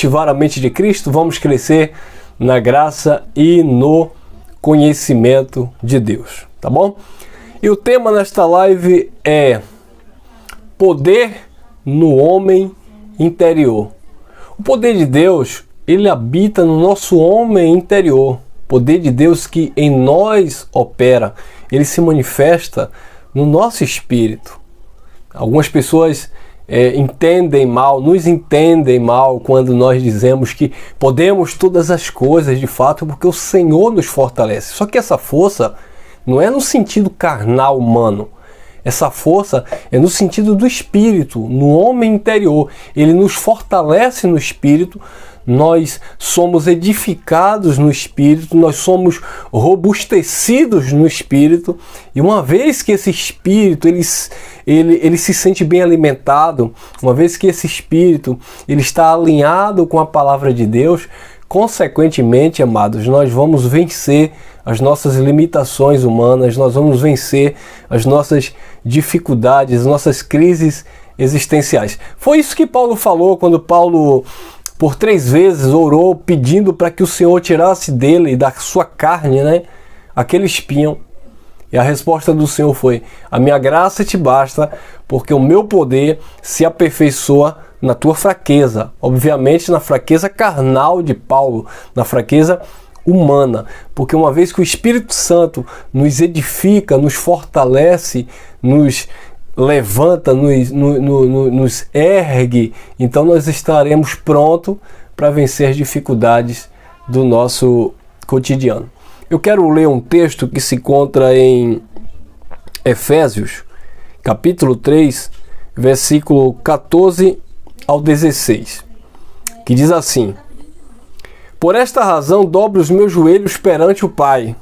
cultivar a mente de Cristo, vamos crescer na graça e no conhecimento de Deus, tá bom? E o tema nesta live é poder no homem interior. O poder de Deus, ele habita no nosso homem interior. O poder de Deus que em nós opera, ele se manifesta no nosso espírito. Algumas pessoas nos entendem mal quando nós dizemos que podemos todas as coisas de fato porque o Senhor nos fortalece. Só que essa força não é no sentido carnal humano. Essa força é no sentido do espírito, no homem interior. Ele nos fortalece no espírito, nós somos edificados no espírito, nós somos robustecidos no espírito. E uma vez que esse espírito ele se sente bem alimentado, uma vez que esse espírito ele está alinhado com a palavra de Deus, consequentemente, amados, nós vamos vencer as nossas limitações humanas, nós vamos vencer as nossas dificuldades, as nossas crises existenciais. Foi isso que Paulo falou quando Paulo, por 3 vezes, orou pedindo para que o Senhor tirasse dele, da sua carne, né, aquele espinho. E a resposta do Senhor foi: a minha graça te basta, porque o meu poder se aperfeiçoa na tua fraqueza. Obviamente na fraqueza carnal de Paulo, na fraqueza humana, porque uma vez que o Espírito Santo nos edifica, nos fortalece, nos levanta, nos ergue, então nós estaremos prontos para vencer as dificuldades do nosso cotidiano. Eu quero ler um texto que se encontra em Efésios, capítulo 3, versículo 14 ao 16, que diz assim: por esta razão dobro os meus joelhos perante o Pai.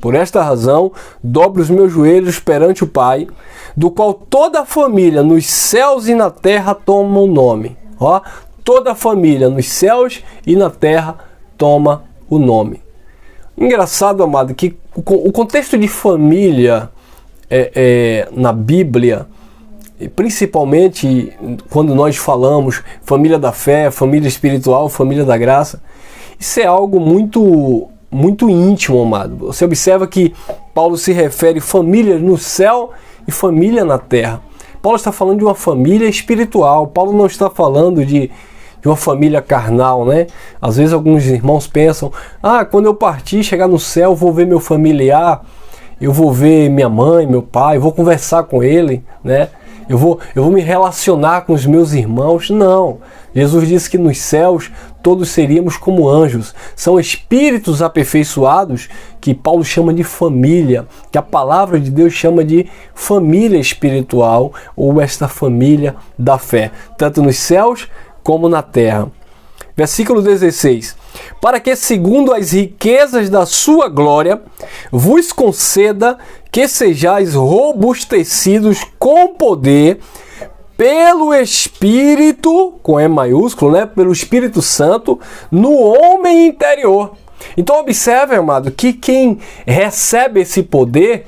Por esta razão dobro os meus joelhos perante o Pai, do qual toda a família nos céus e na terra toma o nome. Ó, toda a família nos céus e na terra toma o nome. Engraçado, amado, que o contexto de família na Bíblia, principalmente quando nós falamos família da fé, família espiritual, família da graça, isso é algo muito íntimo, amado. Você observa que Paulo se refere a família no céu e família na terra. Paulo está falando de uma família espiritual. Paulo não está falando de uma família carnal, né? Às vezes alguns irmãos pensam: quando eu partir, chegar no céu, eu vou ver meu familiar, eu vou ver minha mãe, meu pai, eu vou conversar com ele, né? Eu vou me relacionar com os meus irmãos. Não. Jesus disse que nos céus todos seríamos como anjos. São espíritos aperfeiçoados que Paulo chama de família, que a palavra de Deus chama de família espiritual, ou esta família da fé, tanto nos céus como na terra. Versículo 16: para que, segundo as riquezas da sua glória, vos conceda que sejais robustecidos com poder pelo Espírito, com E maiúsculo, né? Pelo Espírito Santo, no homem interior. Então observe, amado, que quem recebe esse poder,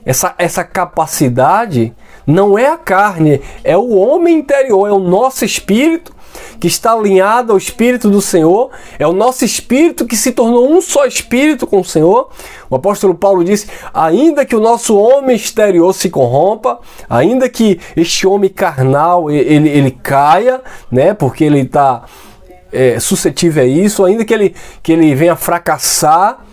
essa capacidade, não é a carne, é o homem interior, é o nosso espírito, que está alinhado ao Espírito do Senhor, é o nosso espírito que se tornou um só espírito com o Senhor. O apóstolo Paulo disse: ainda que o nosso homem exterior se corrompa, ainda que este homem carnal ele caia, né, porque ele está suscetível a isso, ainda que ele venha fracassar,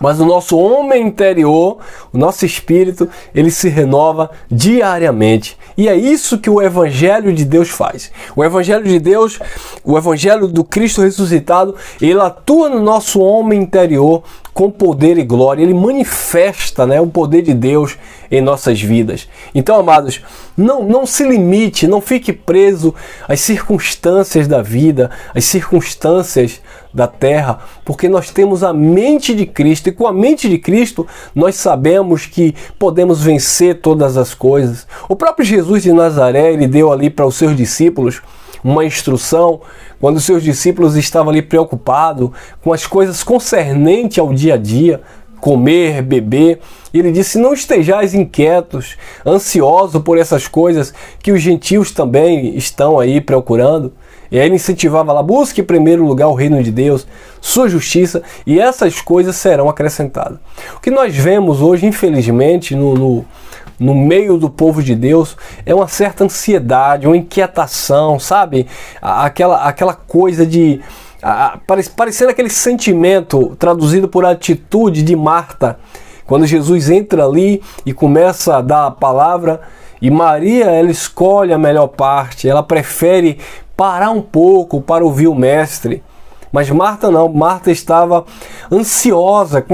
mas o nosso homem interior, o nosso espírito, ele se renova diariamente. E é isso que o Evangelho de Deus faz. O Evangelho de Deus, o Evangelho do Cristo ressuscitado, ele atua no nosso homem interior com poder e glória. Ele manifesta, né, o poder de Deus em nossas vidas. Então, amados, não se limite, não fique preso às circunstâncias da vida, às circunstâncias da terra, porque nós temos a mente de Cristo, e com a mente de Cristo nós sabemos que podemos vencer todas as coisas. O próprio Jesus de Nazaré, ele deu ali para os seus discípulos uma instrução, quando os seus discípulos estavam ali preocupados com as coisas concernentes ao dia a dia, comer, beber. Ele disse: não estejais inquietos, ansiosos por essas coisas que os gentios também estão aí procurando. E aí ele incentivava lá, busque em primeiro lugar o reino de Deus, sua justiça, e essas coisas serão acrescentadas. O que nós vemos hoje, infelizmente, no meio do povo de Deus, é uma certa ansiedade, uma inquietação, sabe? Aquela coisa de... parecendo aquele sentimento traduzido por atitude de Marta, quando Jesus entra ali e começa a dar a palavra, e Maria, ela escolhe a melhor parte, ela prefere parar um pouco para ouvir o mestre. Mas Marta não, Marta estava ansiosa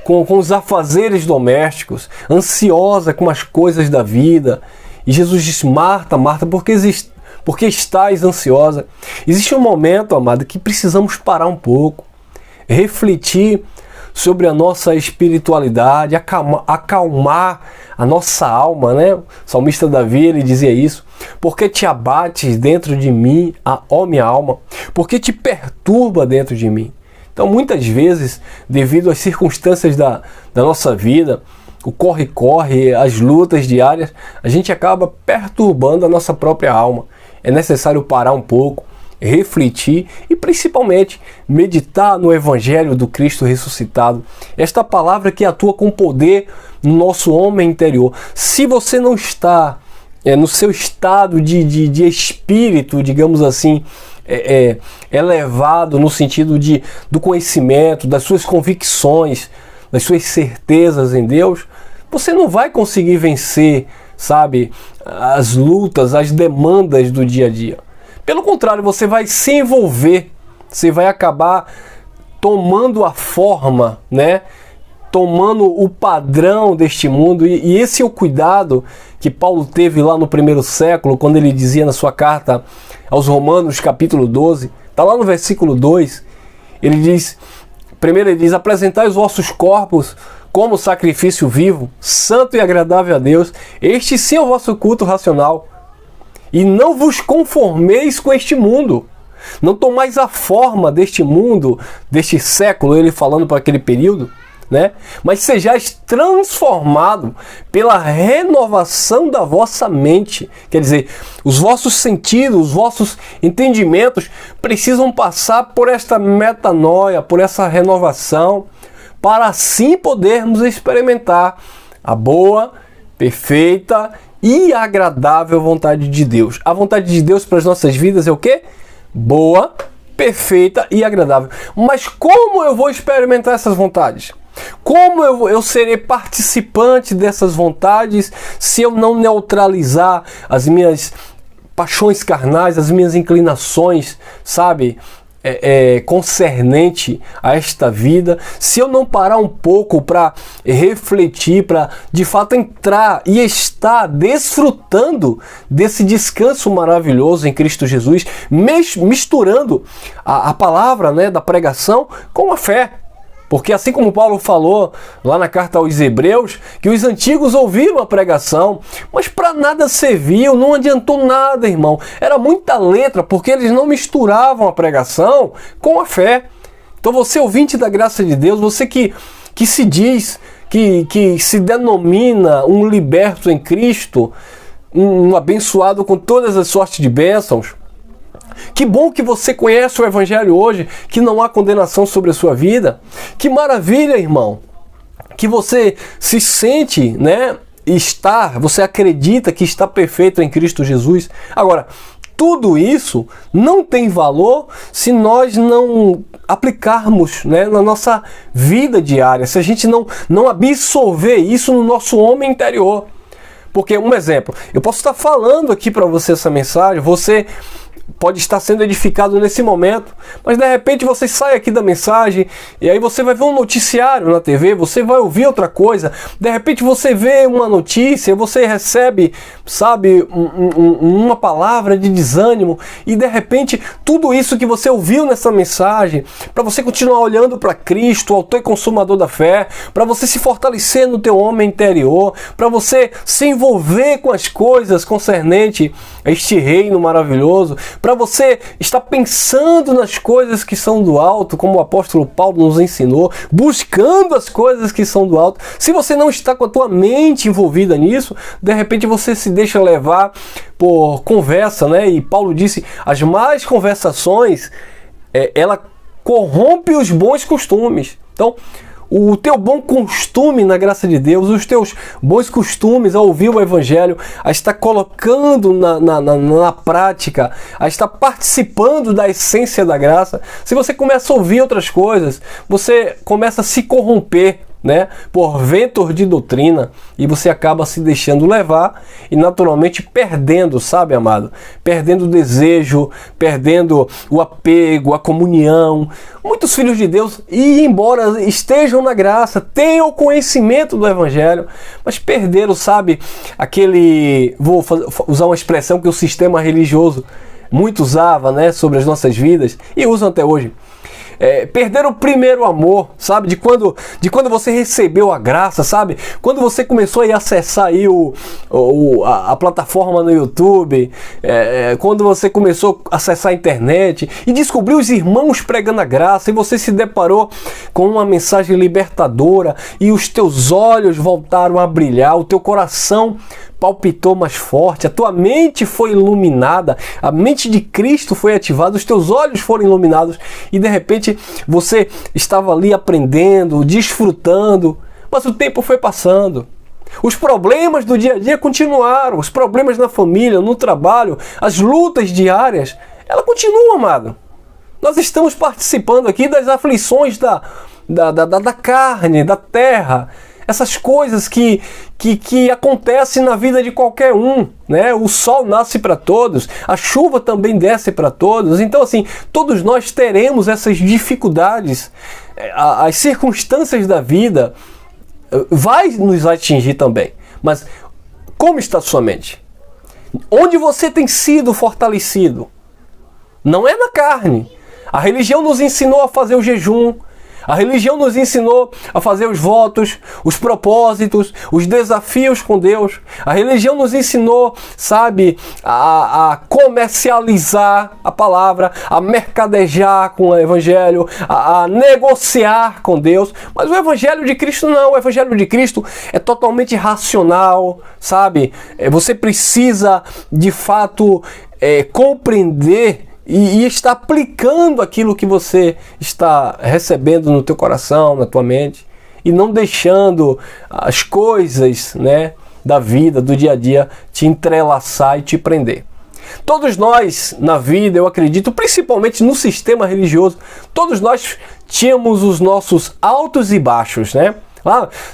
com os afazeres domésticos, ansiosa com as coisas da vida. E Jesus disse, Marta, Marta, por que estás ansiosa? Existe um momento, amado, que precisamos parar um pouco, refletir sobre a nossa espiritualidade, acalmar a nossa alma, né? O salmista Davi, ele dizia isso. Porque te abates dentro de mim, ó minha alma? Porque te perturba dentro de mim? Então, muitas vezes, devido às circunstâncias da nossa vida, o corre-corre, as lutas diárias, a gente acaba perturbando a nossa própria alma. É necessário parar um pouco, refletir e principalmente meditar no Evangelho do Cristo ressuscitado. Esta palavra que atua com poder no nosso homem interior. Se você não está no seu estado de espírito, digamos assim, elevado no sentido do conhecimento, das suas convicções, das suas certezas em Deus, você não vai conseguir vencer, sabe, as lutas, as demandas do dia a dia. Pelo contrário, você vai se envolver, você vai acabar tomando a forma, né? Tomando o padrão deste mundo, e esse é o cuidado que Paulo teve lá no primeiro século, quando ele dizia na sua carta aos Romanos, capítulo 12, está lá no versículo 2, ele diz, primeiro ele diz, apresentai os vossos corpos como sacrifício vivo, santo e agradável a Deus, este sim é o vosso culto racional. E não vos conformeis com este mundo. Não tomais a forma deste mundo, deste século, ele falando para aquele período, né? Mas sejais transformado pela renovação da vossa mente. Quer dizer, os vossos sentidos, os vossos entendimentos precisam passar por esta metanoia, por essa renovação, para assim podermos experimentar a boa, perfeita e agradável vontade de Deus. A vontade de Deus para as nossas vidas é o quê? Boa, perfeita e agradável. Mas como eu vou experimentar essas vontades? Como eu serei participante dessas vontades se eu não neutralizar as minhas paixões carnais, as minhas inclinações, sabe? Concernente a esta vida, se eu não parar um pouco para refletir, para de fato entrar e estar desfrutando desse descanso maravilhoso em Cristo Jesus, misturando a palavra, né, da pregação com a fé. Porque assim como Paulo falou lá na carta aos Hebreus, que os antigos ouviram a pregação, mas para nada serviu, não adiantou nada, irmão. Era muita letra, porque eles não misturavam a pregação com a fé. Então você, ouvinte da graça de Deus, você que se diz, que se denomina um liberto em Cristo, um abençoado com todas as sortes de bênçãos, que bom que você conhece o Evangelho hoje, que não há condenação sobre a sua vida. Que maravilha, irmão, que você se sente, né, você acredita que está perfeito em Cristo Jesus. Agora, tudo isso não tem valor se nós aplicarmos, né, na nossa vida diária, se a gente não absorver isso no nosso homem interior. Porque, um exemplo, eu posso estar falando aqui para você essa mensagem, você pode estar sendo edificado nesse momento, mas de repente você sai aqui da mensagem e aí você vai ver um noticiário na TV, você vai ouvir outra coisa, de repente você vê uma notícia, você recebe, sabe, uma palavra de desânimo, e de repente tudo isso que você ouviu nessa mensagem, para você continuar olhando para Cristo, o autor e consumador da fé, para você se fortalecer no teu homem interior, para você se envolver com as coisas concernentes a este reino maravilhoso, para para você estar pensando nas coisas que são do alto, como o apóstolo Paulo nos ensinou, buscando as coisas que são do alto. Se você não está com a tua mente envolvida nisso, de repente você se deixa levar por conversa, né? E Paulo disse, as más conversações, ela corrompe os bons costumes. Então, o teu bom costume na graça de Deus, os teus bons costumes a ouvir o Evangelho, a estar colocando na prática, a estar participando da essência da graça. Se você começa a ouvir outras coisas, você começa a se corromper, né, por ventos de doutrina, e você acaba se deixando levar e naturalmente perdendo, sabe, amado? Perdendo o desejo, perdendo o apego, a comunhão. Muitos filhos de Deus, e embora estejam na graça, tenham o conhecimento do Evangelho, mas perderam, sabe, vou usar uma expressão que o sistema religioso muito usava, né, sobre as nossas vidas, e usam até hoje. Perderam o primeiro amor, sabe? De quando você recebeu a graça, sabe? Quando você começou a acessar aí a plataforma no YouTube, quando você começou a acessar a internet e descobriu os irmãos pregando a graça, e você se deparou com uma mensagem libertadora e os teus olhos voltaram a brilhar, o teu coração palpitou mais forte, a tua mente foi iluminada, a mente de Cristo foi ativada, os teus olhos foram iluminados e de repente você estava ali aprendendo, desfrutando, mas o tempo foi passando. Os problemas do dia a dia continuaram, os problemas na família, no trabalho, as lutas diárias, ela continua, amado. Nós estamos participando aqui das aflições da carne, da terra, essas coisas que acontecem na vida de qualquer um, né? O sol nasce para todos, a chuva também desce para todos. Então, assim, todos nós teremos essas dificuldades. As circunstâncias da vida vai nos atingir também. Mas como está a sua mente? Onde você tem sido fortalecido? Não é na carne. A religião nos ensinou a fazer o jejum. A religião nos ensinou a fazer os votos, os propósitos, os desafios com Deus. A religião nos ensinou, sabe, a comercializar a palavra, a mercadejar com o Evangelho, a negociar com Deus. Mas o Evangelho de Cristo não. O Evangelho de Cristo é totalmente racional, sabe? Você precisa, de fato, compreender e está aplicando aquilo que você está recebendo no teu coração, na tua mente, e não deixando as coisas, né, da vida, do dia a dia, te entrelaçar e te prender. Todos nós, na vida, eu acredito, principalmente no sistema religioso, todos nós tínhamos os nossos altos e baixos, né?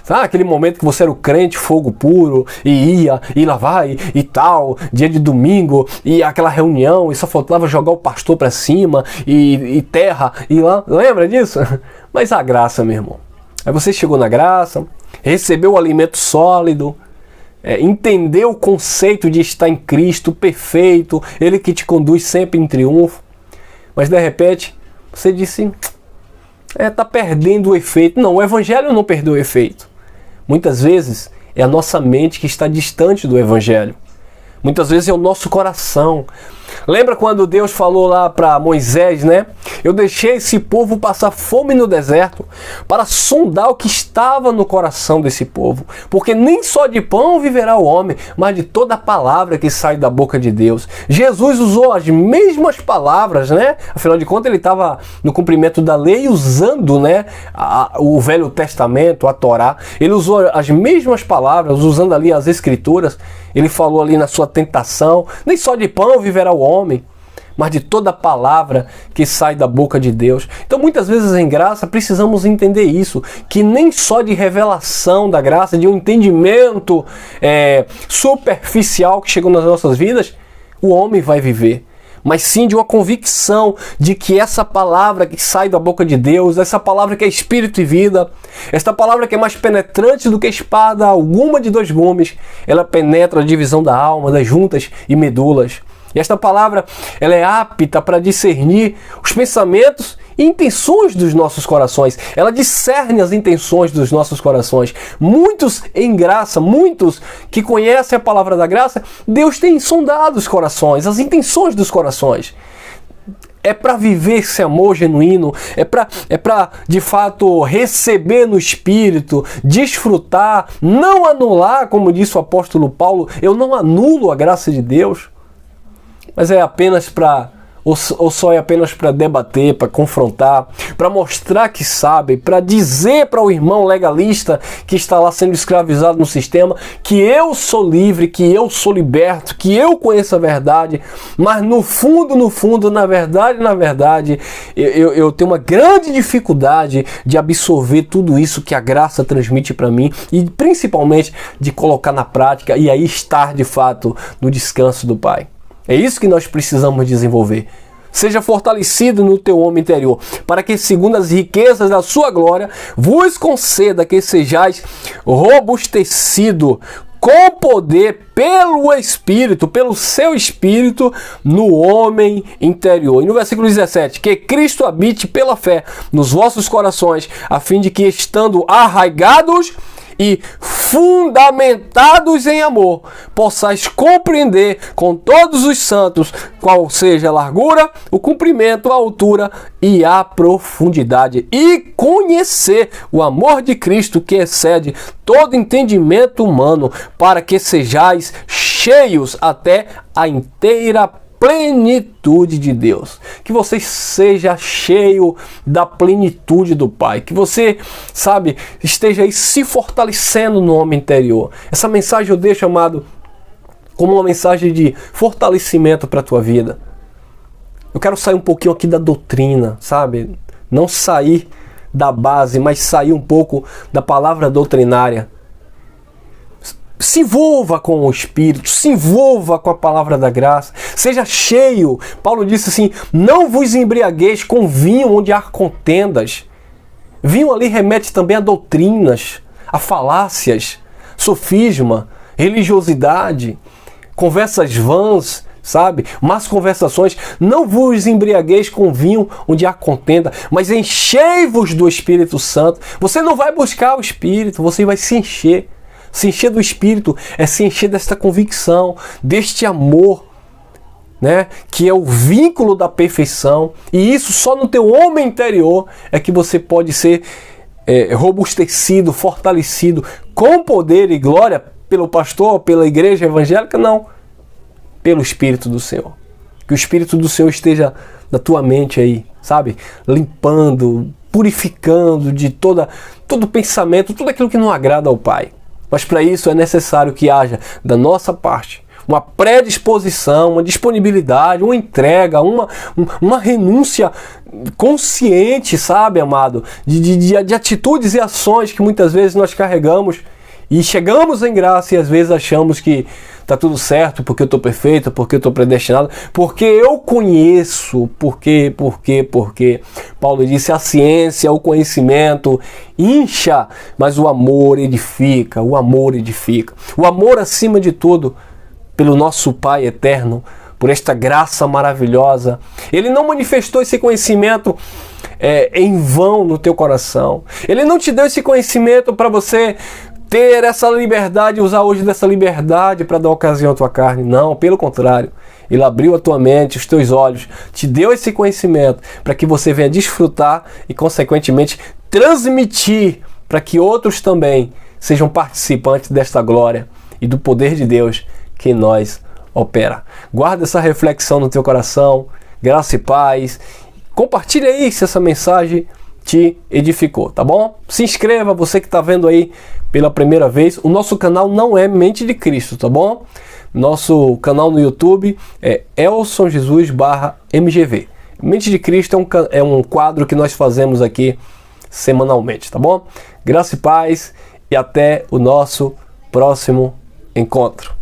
Aquele momento que você era o crente, fogo puro, e lá vai, e tal, dia de domingo, e aquela reunião, e só faltava jogar o pastor pra cima, e terra, e lá, lembra disso? Mas a graça, meu irmão. Aí você chegou na graça, recebeu o alimento sólido, entendeu o conceito de estar em Cristo, perfeito, Ele que te conduz sempre em triunfo, mas de repente, você disse... está perdendo o efeito. Não, o Evangelho não perdeu o efeito. Muitas vezes é a nossa mente que está distante do Evangelho. Muitas vezes é o nosso coração. Lembra quando Deus falou lá para Moisés, né? Eu deixei esse povo passar fome no deserto para sondar o que estava no coração desse povo. Porque nem só de pão viverá o homem, mas de toda a palavra que sai da boca de Deus. Jesus usou as mesmas palavras, né? Afinal de contas, ele estava no cumprimento da lei usando, né, o Velho Testamento, a Torá. Ele usou as mesmas palavras, usando ali as Escrituras. Ele falou ali na sua tentação, nem só de pão viverá o homem, mas de toda a palavra que sai da boca de Deus. Então muitas vezes em graça precisamos entender isso, que nem só de revelação da graça, de um entendimento superficial que chegou nas nossas vidas, o homem vai viver. Mas sim de uma convicção de que essa palavra que sai da boca de Deus, essa palavra que é espírito e vida, essa palavra que é mais penetrante do que espada alguma de dois gumes, ela penetra a divisão da alma, das juntas e medulas. E esta palavra, ela é apta para discernir os pensamentos intenções dos nossos corações. Ela discerne as intenções dos nossos corações. Muitos em graça, muitos que conhecem a palavra da graça, Deus tem sondado os corações, as intenções dos corações. É para viver esse amor genuíno, é para de fato receber no Espírito, desfrutar, não anular, como disse o apóstolo Paulo, eu não anulo a graça de Deus, mas é apenas para, ou só é apenas para debater, para confrontar, para mostrar que sabe, para dizer para o irmão legalista que está lá sendo escravizado no sistema que eu sou livre, que eu sou liberto, que eu conheço a verdade, mas no fundo, na verdade, eu tenho uma grande dificuldade de absorver tudo isso que a graça transmite para mim e principalmente de colocar na prática e aí estar de fato no descanso do Pai. É isso que nós precisamos desenvolver. Seja fortalecido no teu homem interior, para que, segundo as riquezas da sua glória, vos conceda que sejais robustecido com poder pelo Espírito, pelo seu Espírito, no homem interior. E no versículo 17, que Cristo habite pela fé nos vossos corações, a fim de que, estando arraigados e fundamentados em amor, possais compreender com todos os santos qual seja a largura, o comprimento, a altura e a profundidade, e conhecer o amor de Cristo que excede todo entendimento humano, para que sejais cheios até a inteira plenitude de Deus. Que você seja cheio da plenitude do Pai. Que você, esteja aí se fortalecendo no homem interior. Essa mensagem eu deixo, amado, como uma mensagem de fortalecimento para a tua vida. Eu quero sair um pouquinho aqui da doutrina, Não sair da base, mas sair um pouco da palavra doutrinária. Se envolva com o Espírito, se envolva com a palavra da graça, seja cheio. Paulo disse assim, não vos embriagueis com vinho onde há contendas. Vinho ali remete também a doutrinas, a falácias, sofisma, religiosidade, conversas vãs, más conversações. Não vos embriagueis com vinho onde há contenda, mas enchei-vos do Espírito Santo. Você não vai buscar o Espírito, você vai se encher. Se encher do Espírito é se encher desta convicção, deste amor, que é o vínculo da perfeição. E isso só no teu homem interior é que você pode ser robustecido, fortalecido, com poder e glória pelo pastor, pela igreja evangélica, não. Pelo Espírito do Senhor. Que o Espírito do Senhor esteja na tua mente aí, limpando, purificando de todo pensamento, tudo aquilo que não agrada ao Pai. Mas para isso é necessário que haja da nossa parte uma predisposição, uma disponibilidade, uma entrega, uma renúncia consciente, amado, de atitudes e ações que muitas vezes nós carregamos e chegamos em graça e às vezes achamos que está tudo certo, porque eu estou perfeito, porque eu estou predestinado, porque eu conheço, porque Paulo disse, a ciência, o conhecimento incha, mas o amor edifica, o amor acima de tudo, pelo nosso Pai eterno, por esta graça maravilhosa. Ele não manifestou esse conhecimento em vão no teu coração, ele não te deu esse conhecimento para você ter essa liberdade, usar hoje dessa liberdade para dar ocasião à tua carne. Não, pelo contrário. Ele abriu a tua mente, os teus olhos, te deu esse conhecimento para que você venha desfrutar e, consequentemente, transmitir para que outros também sejam participantes desta glória e do poder de Deus que em nós opera. Guarda essa reflexão no teu coração, graça e paz. Compartilha aí se essa mensagem te edificou, tá bom? Se inscreva, você que está vendo aí pela primeira vez. O nosso canal não é Mente de Cristo, tá bom? Nosso canal no YouTube é elsonjesus.mgv. Mente de Cristo é um quadro que nós fazemos aqui semanalmente, tá bom? Graça e paz e até o nosso próximo encontro.